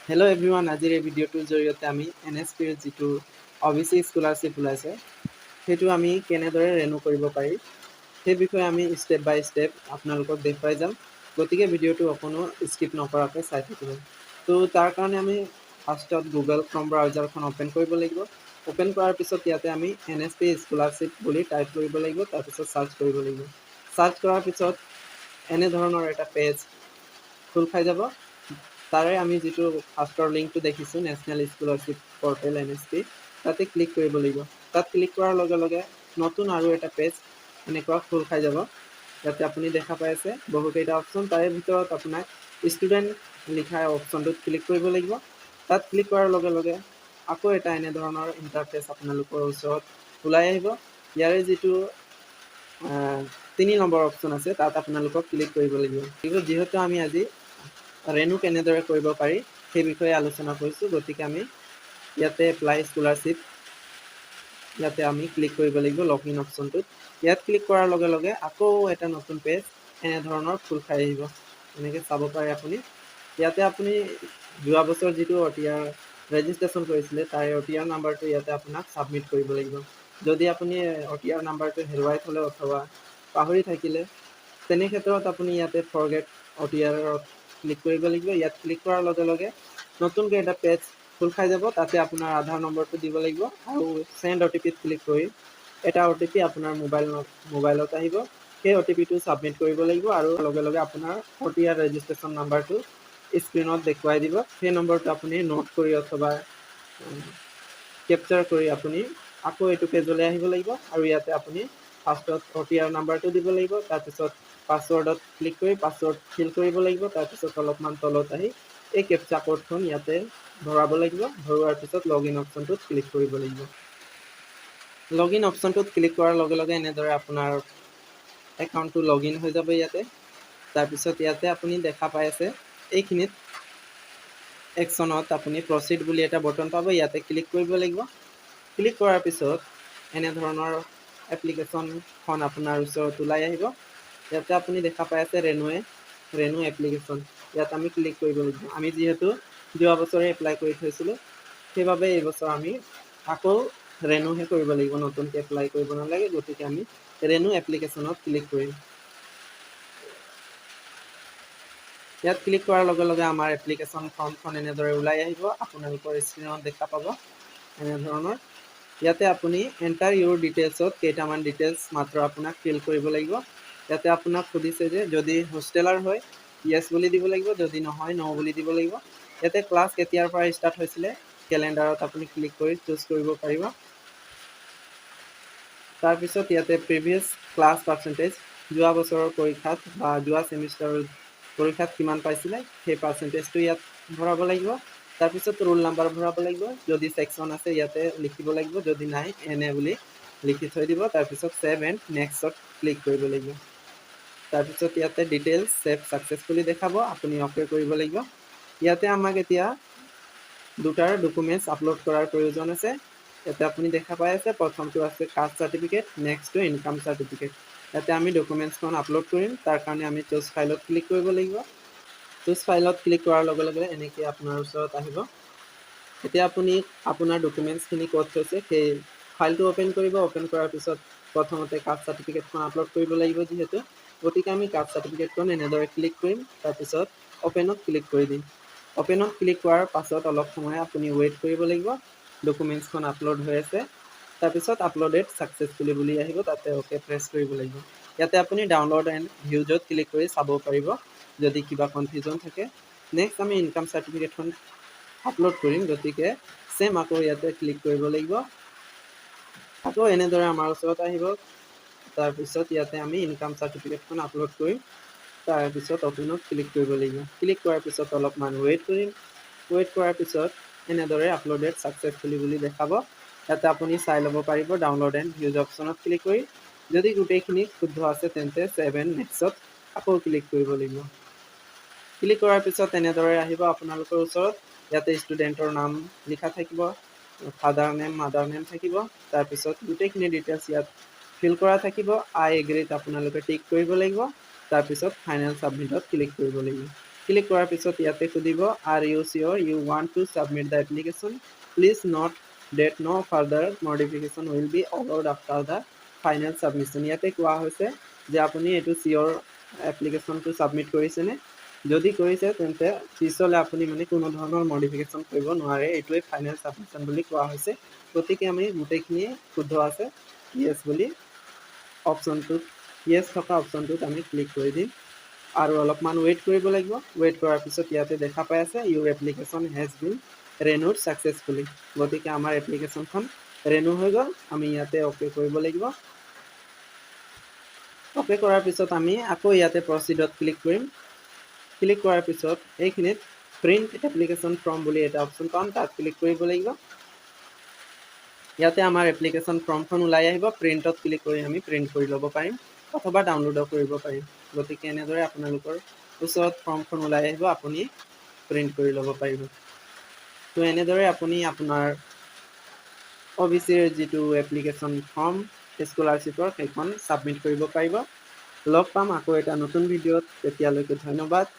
Hello' everyone, আজিৰ এই ভিডিঅ'টোৰ জৰিয়তে আমি NSPৰ যিটো OBC স্কলাৰশ্বিপ ওলাইছে সেইটো আমি কেনেদৰে ৰেনু কৰিব পাৰি সেই বিষয়ে আমি ষ্টেপ বাই ষ্টেপ আপোনালোকক দেখুৱাই যাম। গতিকে ভিডিঅ'টো অকণো স্কিপ নকৰাকৈ চাই থাকিব। তো তাৰ কাৰণে আমি ফাৰ্ষ্টত গুগল ক্ৰম ব্ৰাউজাৰখন অ'পেন কৰিব লাগিব। অ'পেন কৰাৰ পিছত ইয়াতে আমি NSP স্কলাৰশ্বিপ বুলি টাইপ কৰিব লাগিব, তাৰপিছত চাৰ্চ কৰিব লাগিব। চাৰ্চ কৰাৰ পিছত এনেধৰণৰ এটা পেজ খোল খাই যাব। তাৰে আমি যিটো ফাৰ্ষ্টৰ লিংকটো দেখিছোঁ নেশ্যনেল স্কলাৰশ্বিপ পৰ্টেল NSP, তাতে ক্লিক কৰিব লাগিব। তাত ক্লিক কৰাৰ লগে লগে নতুন আৰু এটা পেজ এনেকুৱা খোল খাই যাব। ইয়াতে আপুনি দেখা পাই আছে বহুকেইটা অপশ্যন, তাৰে ভিতৰত আপোনাক ষ্টুডেণ্ট লিখা অপশ্যনটোত ক্লিক কৰিব লাগিব। তাত ক্লিক কৰাৰ লগে লগে আকৌ এটা এনেধৰণৰ ইণ্টাৰফেচ আপোনালোকৰ ওচৰত ওলাই আহিব। ইয়াৰে যিটো 3 নম্বৰ অপশ্যন আছে তাত আপোনালোকক ক্লিক কৰিব লাগিব। যিহেতু আমি আজি ৰেনু কেনেদৰে কৰিব পাৰি সেই বিষয়ে আলোচনা কৰিছোঁ, গতিকে আমি ইয়াতে এপ্লাই স্কলাৰশ্বিপ ইয়াতে আমি ক্লিক কৰিব লাগিব লগইন অপশ্যনটোত। ইয়াত ক্লিক কৰাৰ লগে লগে আকৌ এটা নতুন পেজ এনেধৰণৰ খোল খাই আহিব। এনেকৈ চাব পাৰে আপুনি। ইয়াতে আপুনি যোৱা বছৰ যিটো OTR ৰেজিষ্ট্ৰেশ্যন কৰিছিলে তাৰ OTR নাম্বাৰটো ইয়াতে আপোনাক ছাবমিট কৰিব লাগিব। যদি আপুনি OTR নাম্বাৰটো হেৰুৱাই থ'লে অথবা পাহৰি থাকিলে তেনে ক্ষেত্ৰত আপুনি ইয়াতে ফৰগেট OTRত ক্লিক কৰিব লাগিব। ইয়াত ক্লিক কৰাৰ লগে লগে নতুনকৈ এটা পেজ খোল খাই যাব। তাতে আপোনাৰ আধাৰ নম্বৰটো দিব লাগিব আৰু চেণ্ড OTPত ক্লিক কৰি এটা OTP আপোনাৰ মোবাইলত আহিব। সেই OTPটো ছাবমিট কৰিব লাগিব আৰু লগে লগে আপোনাৰ OTR ৰেজিষ্ট্ৰেশ্যন নাম্বাৰটো স্ক্ৰীণত দেখুৱাই দিব। সেই নম্বৰটো আপুনি নোট কৰি অথবা কেপচাৰ কৰি আপুনি আকৌ এইটো পেজলৈ আহিব লাগিব আৰু ইয়াতে আপুনি ফাৰ্ষ্টত OTR নাম্বাৰটো দিব লাগিব। তাৰপিছত পাছৱৰ্ডত ক্লিক কৰি পাছৱৰ্ড ফিল কৰিব লাগিব। তাৰপিছত অলপমান তলত আহি এই কেপচা কোডখন ইয়াতে ভৰাব লাগিব। ভৰোৱাৰ পিছত লগইন অপশ্যনটোত ক্লিক কৰিব লাগিব। লগইন অপশ্যনটোত ক্লিক কৰাৰ লগে লগে এনেদৰে আপোনাৰ একাউণ্টটো লগইন হৈ যাব ইয়াতে। তাৰপিছত ইয়াতে আপুনি দেখা পাই আছে এইখিনিত একশ্যনত আপুনি প্ৰচিড বুলি এটা বটন পাব, ইয়াতে ক্লিক কৰিব লাগিব। ক্লিক কৰাৰ পিছত এনেধৰণৰ এপ্লিকেশ্যনখন আপোনাৰ ওচৰত ওলাই আহিব। ইয়াতে আপুনি দেখা পাই আছে ৰেনু এপ্লিকেশ্যন, ইয়াত আমি ক্লিক কৰিব লাগিব। আমি যিহেতু যোৱা বছৰে এপ্লাই কৰি থৈছিলোঁ সেইবাবে এইবছৰ আমি আকৌ ৰেনুহে কৰিব লাগিব, নতুনকৈ এপ্লাই কৰিব নালাগে। গতিকে আমি ৰেনু এপ্লিকেশ্যনত ক্লিক কৰিম। ইয়াত ক্লিক কৰাৰ লগে লগে আমাৰ এপ্লিকেশ্যন ফৰ্মখন এনেদৰে ওলাই আহিব। আপোনালোকৰ স্ক্ৰীণত দেখা পাব এনেধৰণৰ। ইয়াতে আপুনি এণ্টাৰ ইউৰ ডিটেইলছত কেইটামান ডিটেইলছ মাত্ৰ আপোনাক ফিল কৰিব লাগিব। ইয়াতে আপোনাক সুধিছে যে যদি হোষ্টেলাৰ হয় য়েছ বুলি দিব লাগিব, যদি নহয় ন' বুলি দিব লাগিব। ইয়াতে ক্লাছ কেতিয়াৰ পৰা ষ্টাৰ্ট হৈছিলে কেলেণ্ডাৰত আপুনি ক্লিক কৰি চুজ কৰিব পাৰিব। তাৰপিছত ইয়াতে প্ৰিভিয়াছ ক্লাছ পাৰ্চেণ্টেজ, যোৱা বছৰৰ পৰীক্ষাত বা যোৱা ছেমিষ্টাৰৰ পৰীক্ষাত কিমান পাইছিলে সেই পাৰ্চেণ্টেজটো ইয়াত ভৰাব লাগিব। তাৰপিছত ৰোল নাম্বাৰ ভৰাব লাগিব। যদি ছেকশ্যন আছে ইয়াতে লিখিব লাগিব, যদি নাই এনে বুলি লিখি থৈ দিব। তাৰপিছত ছেভ এণ্ড নেক্সটত ক্লিক কৰিব লাগিব। তাৰপিছত ইয়াতে ডিটেইলছ ছেভ ছাকচেছফুলি দেখাব, আপুনি অ'কে কৰিব লাগিব। ইয়াতে আমাক এতিয়া দুটাৰ ডকুমেণ্টছ আপলোড কৰাৰ প্ৰয়োজন আছে। ইয়াতে আপুনি দেখা পাই আছে প্ৰথমটো আছে কাষ্ট চাৰ্টিফিকেট, নেক্সটটো ইনকাম চাৰ্টিফিকেট। ইয়াতে আমি ডকুমেণ্টছখন আপলোড কৰিম। তাৰ কাৰণে আমি চুজ ফাইলত ক্লিক কৰিব লাগিব। চুজ ফাইলত ক্লিক কৰাৰ লগে লগে এনেকৈ আপোনাৰ ওচৰত আহিব। এতিয়া আপুনি আপোনাৰ ডকুমেণ্টছখিনি ক'ত থৈছে সেই ফাইলটো অ'পেন কৰিব। অ'পেন কৰাৰ পিছত প্ৰথমতে কাষ্ট চাৰ্টিফিকেটখন আপলোড কৰিব লাগিব যিহেতু, গতিকে আমি কাষ্ট চাৰ্টিফিকেটখন এনেদৰে ক্লিক কৰিম। তাৰপিছত অ'পেনত ক্লিক কৰি দিম। অ'পেনত ক্লিক কৰাৰ পাছত অলপ সময় আপুনি ৱেইট কৰিব লাগিব। ডকুমেণ্টছখন আপলোড হৈ আছে। তাৰপিছত আপলোডেড ছাকচেছফুলি বুলি আহিব, তাতে অ'কে প্ৰেছ কৰিব লাগিব। ইয়াতে আপুনি ডাউনলোড এণ্ড ভিউজত ক্লিক কৰি চাব পাৰিব যদি কিবা কনফিউজন থাকে। নেক্সট আমি ইনকাম চাৰ্টিফিকেটখন আপলোড কৰিম, গতিকে ছেম আকৌ ইয়াতে ক্লিক কৰিব লাগিব। আকৌ এনেদৰে আমাৰ ওচৰত আহিব। তাৰপিছত ইয়াতে আমি ইনকাম চাৰ্টিফিকেটখন আপলোড কৰিম। তাৰপিছত অ'পেনত ক্লিক কৰিব লাগিব। ক্লিক কৰাৰ পিছত অলপমান ৱেইট কৰিম। ৱেইট কৰাৰ পিছত এনেদৰে আপলোডেড ছাকচেছফুলি বুলি দেখাব। ইয়াতে আপুনি চাই ল'ব পাৰিব ডাউনলোড এণ্ড ভিউজ অপশ্যনত ক্লিক কৰি। যদি গোটেইখিনি শুদ্ধ আছে তেন্তে ছেভ এণ্ড নেক্সটত আকৌ ক্লিক কৰিব লাগিব। ক্লিক কৰাৰ পিছত এনেদৰে আহিব আপোনালোকৰ ওচৰত। ইয়াতে ষ্টুডেণ্টৰ নাম লিখা থাকিব, ফাদাৰ নেম মাদাৰ নেম থাকিব। তাৰপিছত গোটেইখিনি ডিটেইলছ ইয়াত ফিল কৰা থাকিব। আই এগ্ৰীত আপোনালোকে টিক কৰিব লাগিব। তাৰপিছত ফাইনেল ছাবমিটত ক্লিক কৰিব লাগিব। ক্লিক কৰাৰ পিছত ইয়াতে খুদিব are you sure you want to submit the application please note that no further modification will be allowed after the final submission ইয়াতে কোৱা হৈছে যে আপুনি এইটো চিয়ৰ এপ্লিকেশ্যনটো সাবমিট কৰিছেনে যদি কৰিছে তেন্তে পিছলৈ আপুনি মানে কোনো ধৰণৰ মডিফিকেশ্যন কৰিব নোৱাৰে এইটোৱে ফাইনেল সাবমিশন বুলি কোৱা হৈছে গতিকে আমি গোটেইখিনি শুদ্ধ আছে ইয়েছ বুলি অপশ্যনটোত ইয়েছ থকা অপশ্যনটোত আমি ক্লিক কৰি দিম আৰু অলপমান ৱেইট কৰিব লাগিব ৱেইট কৰাৰ পিছত ইয়াতে দেখা পাই আছে ইউৰ এপ্লিকেশ্যন হেজ বিন ৰেনুড ছাকচেছফুলি গতিকে আমাৰ এপ্লিকেশ্যনখন ৰেনু হৈ গ'ল আমি ইয়াতে অ'কে কৰিব লাগিব অ'কে কৰাৰ পিছত আমি আকৌ ইয়াতে প্ৰচিডত ক্লিক কৰিম ক্লিক কৰাৰ পিছত এইখিনিত প্ৰিণ্ট এপ্লিকেশ্যন ফৰ্ম বুলি এটা অপশ্যন পাম তাত ক্লিক কৰিব লাগিব ইয়াতে আমাৰ এপ্লিকেশ্যন ফৰ্মখন ওলাই আহিব প্ৰিণ্টত ক্লিক কৰি আমি প্ৰিণ্ট কৰি ল'ব পাৰিম অথবা ডাউনলোডো কৰিব পাৰিম গতিকে এনেদৰে আপোনালোকৰ ওচৰত ফৰ্মখন ওলাই আহিব আপুনি প্ৰিণ্ট কৰি ল'ব পাৰিব তো এনেদৰে আপুনি আপোনাৰ OBCৰ যিটো এপ্লিকেশ্যন ফৰ্ম স্কলাৰশ্বিপৰ সেইখন সাবমিট কৰিব পাৰিব লগ পাম আকৌ এটা নতুন ভিডিঅ'ত তেতিয়ালৈকে ধন্যবাদ